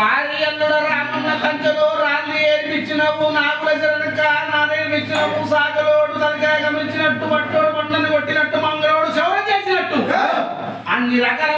వారి అల్లుడ రామన్న కంచెలో రాళ్ళు ఏర్పించినవు నాకుల జరనక నానేర్పించినవు సాగలోడు తలకాయ గమనించినట్టు పట్టోడు పంటని కొట్టినట్టు మంగళోడు శవరం చేసినట్టు అన్ని రకాల